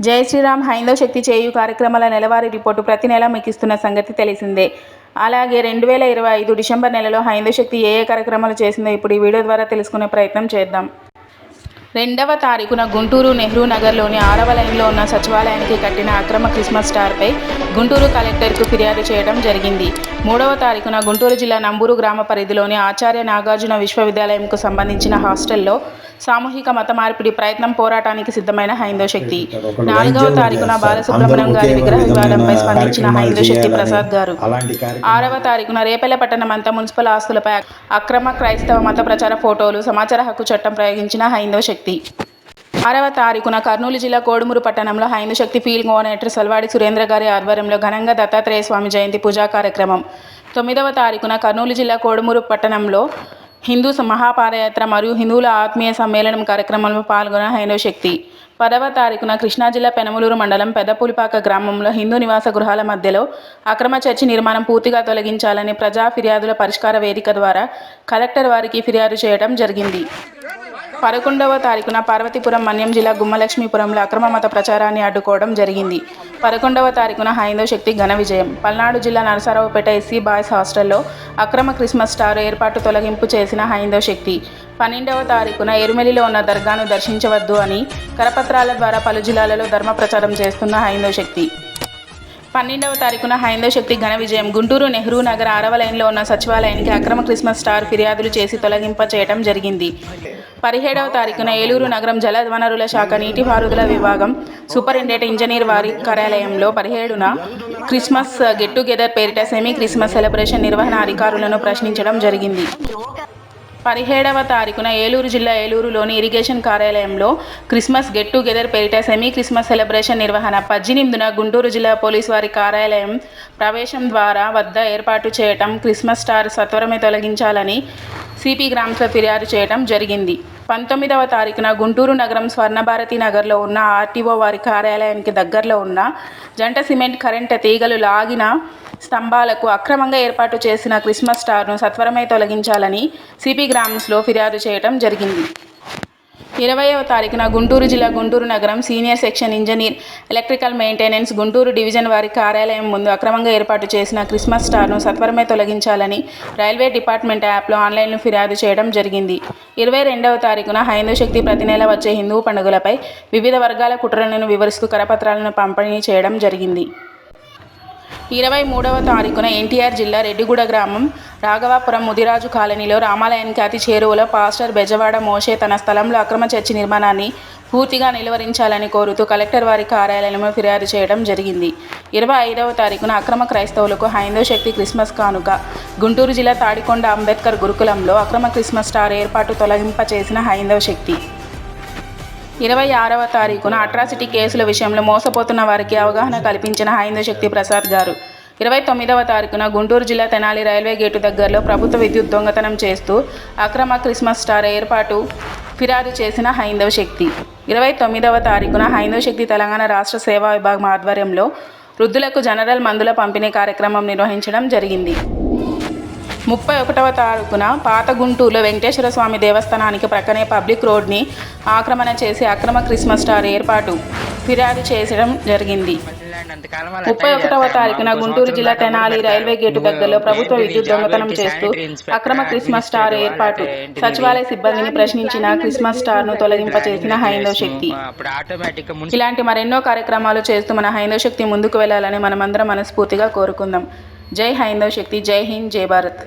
జై శ్రీరామ్ హైందవ శక్తి చేయు కార్యక్రమాల నెలవారీ రిపోర్టు ప్రతి నెల మీకు ఇస్తున్న సంగతి తెలిసిందే. అలాగే 2025 డిసెంబర్ నెలలో హైందవ శక్తి ఏ కార్యక్రమాలు చేసిందో ఇప్పుడు ఈ వీడియో ద్వారా తెలుసుకునే ప్రయత్నం చేద్దాం. 2వ తారీఖున గుంటూరు నెహ్రూ నగర్లోని 6వ లైన్లో ఉన్న సచివాలయానికి కట్టిన అక్రమ క్రిస్మస్ స్టార్పై గుంటూరు కలెక్టర్కు ఫిర్యాదు చేయడం జరిగింది. 3వ తారీఖున గుంటూరు జిల్లా నంబూరు గ్రామ పరిధిలోని ఆచార్య నాగార్జున విశ్వవిద్యాలయంకు సంబంధించిన హాస్టల్లో సామూహిక మత మార్పిడి ప్రయత్నం పోరాటానికి సిద్ధమైన హైందవ శక్తి. 4వ తారీఖున బాలసుబ్రహ్మణ్యం గారి విగ్రహ వివాదంపై స్పందించిన హైందవ శక్తి ప్రసాద్ గారు. 6వ తారీఖున రేపల్లె పట్టణమంతా మున్సిపల్ ఆస్తులపై అక్రమ క్రైస్తవ మత ప్రచార ఫోటోలు, సమాచార హక్కు చట్టం ప్రయోగించిన హైందవ శక్తి. 6వ తారీఖున కర్నూలు జిల్లా కోడుమూరు పట్టణంలో హైందవ శక్తి ఫీల్డ్ కోఆర్డినేటర్ సల్వాడి సురేంద్ర గారి ఆధ్వర్యంలో ఘనంగా దత్తాత్రేయ స్వామి జయంతి పూజా కార్యక్రమం. 9వ తారీఖున కర్నూలు జిల్లా కోడుమూరు పట్టణంలో హిందూ మహాపాదయాత్ర మరియు హిందువుల ఆత్మీయ సమ్మేళనం కార్యక్రమంలో పాల్గొన్న హైందవ శక్తి. 10వ తారీఖున కృష్ణా జిల్లా పెనమలూరు మండలం పెద్దపులిపాక గ్రామంలో హిందూ నివాస గృహాల మధ్యలో అక్రమ చర్చి నిర్మాణం పూర్తిగా తొలగించాలని ప్రజా ఫిర్యాదుల పరిష్కార వేదిక ద్వారా కలెక్టర్ వారికి ఫిర్యాదు చేయడం జరిగింది. 11వ తారీఖున పార్వతీపురం మన్యం జిల్లా గుమ్మలక్ష్మీపురంలో అక్రమ మత ప్రచారాన్ని అడ్డుకోవడం జరిగింది. 11వ తారీఖున హైందవ శక్తి ఘన విజయం. పల్నాడు జిల్లా నరసరావుపేట ఎస్సీ బాయ్స్ హాస్టల్లో అక్రమ క్రిస్మస్ స్టార్ ఏర్పాటు తొలగింపు చేసిన హైందవ శక్తి. 12వ తారీఖున ఎరుమెలిలో ఉన్న దర్గాను దర్శించవద్దు అని కరపత్రాల ద్వారా పలు జిల్లాలలో ధర్మ ప్రచారం చేస్తున్న హైందవ శక్తి. 12వ తారీఖున హైందవ శక్తి ఘన విజయం. గుంటూరు నెహ్రూ నగర్ 6వ లైన్లో ఉన్న సచివాలయానికి అక్రమ క్రిస్మస్ స్టార్ ఫిర్యాదులు చేసి తొలగింప చేయడం జరిగింది. 17వ తారీఖున ఏలూరు నగరం జల వనరుల శాఖ నీటిపారుదల విభాగం సూపరింటెండెంట్ ఇంజనీర్ వారి కార్యాలయంలో 17న క్రిస్మస్ గెట్ టుగెదర్ పేరిట సెమీ క్రిస్మస్ సెలబ్రేషన్ నిర్వహణ అధికారులను ప్రశ్నించడం జరిగింది. 17వ తారీఖున ఏలూరు జిల్లా ఏలూరులోని ఇరిగేషన్ కార్యాలయంలో క్రిస్మస్ గెట్ టుగెదర్ పేరిట సెమీ క్రిస్మస్ సెలబ్రేషన్ నిర్వహణ. 18న గుంటూరు జిల్లా పోలీసు వారి కార్యాలయం ప్రవేశం ద్వారా వద్ద ఏర్పాటు చేయటం క్రిస్మస్ స్టార్ సత్వరమే తొలగించాలని సిపి గ్రామ్స్లో ఫిర్యాదు చేయడం జరిగింది. 19వ తారీఖున గుంటూరు నగరం స్వర్ణభారతి నగర్లో ఉన్న ఆర్టీఓ వారి కార్యాలయానికి దగ్గరలో ఉన్న జంట సిమెంట్ కరెంటు తీగలు లాగిన స్తంభాలకు అక్రమంగా ఏర్పాటు చేసిన క్రిస్మస్ స్టార్ను సత్వరమే తొలగించాలని సిపి గ్రామ్స్లో ఫిర్యాదు చేయడం జరిగింది. 20వ తారీఖున గుంటూరు జిల్లా గుంటూరు నగరం senior section engineer electrical maintenance Guntur division వారి కార్యాలయం ముందు అక్రమంగా ఏర్పాటు చేసిన క్రిస్మస్ స్టార్ను సత్వరమే తొలగించాలని రైల్వే డిపార్ట్మెంట్ యాప్లో ఆన్లైన్లో ఫిర్యాదు చేయడం జరిగింది. 22వ తారీఖున హైందవ శక్తి ప్రతి నెల వచ్చే హిందూ పండుగలపై వివిధ వర్గాల కుట్రలను వివరిస్తూ కరపత్రాలను పంపిణీ చేయడం జరిగింది. 23వ తారీఖున ఎన్టీఆర్ జిల్లా రెడ్డిగూడ గ్రామం రాఘవాపురం ముదిరాజు కాలనీలో రామాలయానికి అతి చేరువలో పాస్టర్ బెజవాడ మోషే తన స్థలంలో అక్రమ చర్చి నిర్మాణాన్ని పూర్తిగా నిలువరించాలని కోరుతూ కలెక్టర్ వారి కార్యాలయంలో ఫిర్యాదు చేయడం జరిగింది. 25వ తారీఖున అక్రమ క్రైస్తవులకు హైందవ శక్తి క్రిస్మస్ కానుక. గుంటూరు జిల్లా తాడికొండ అంబేద్కర్ గురుకులంలో అక్రమ క్రిస్మస్ స్టార్ ఏర్పాటు తొలగింప చేసిన హైందవ శక్తి. 26వ తారీఖున అట్రాసిటీ కేసుల విషయంలో మోసపోతున్న వారికి అవగాహన కల్పించిన హైందవ శక్తి ప్రసాద్ గారు. 29వ తారీఖున గుంటూరు జిల్లా తెనాలి రైల్వే గేటు దగ్గరలో ప్రభుత్వ విద్యుత్ దొంగతనం చేస్తూ అక్రమ క్రిస్మస్ స్టార్ ఏర్పాటు ఫిర్యాదు చేసిన హైందవ శక్తి. 29వ తారీఖున హైందవ శక్తి తెలంగాణ రాష్ట్ర సేవా విభాగం ఆధ్వర్యంలో వృద్ధులకు జనరల్ మందుల పంపిణీ కార్యక్రమం నిర్వహించడం జరిగింది. 31వ తారీఖున పాత గుంటూరులో వెంకటేశ్వర స్వామి దేవస్థానానికి ప్రక్కనే పబ్లిక్ రోడ్ని ఆక్రమణ చేసి అక్రమ క్రిస్మస్ స్టార్ ఏర్పాటు ఫిర్యాదు చేయడం జరిగింది. 31వ తారీఖున గుంటూరు జిల్లా తెనాలి రైల్వే గేటు దగ్గరలో ప్రభుత్వ విద్యుత్ దొంగతనం చేస్తూ అక్రమ క్రిస్మస్ స్టార్ ఏర్పాటు సచివాలయ సిబ్బందిని ప్రశ్నించిన క్రిస్మస్ స్టార్ను తొలగింపచేసిన హైందవ శక్తి. ఇలాంటి మరెన్నో కార్యక్రమాలు చేస్తూ మన హైందవ శక్తి ముందుకు వెళ్లాలని మనమందరం మనస్ఫూర్తిగా కోరుకుందాం. జై హైందవ శక్తి, జై హింద్, జై భారత్.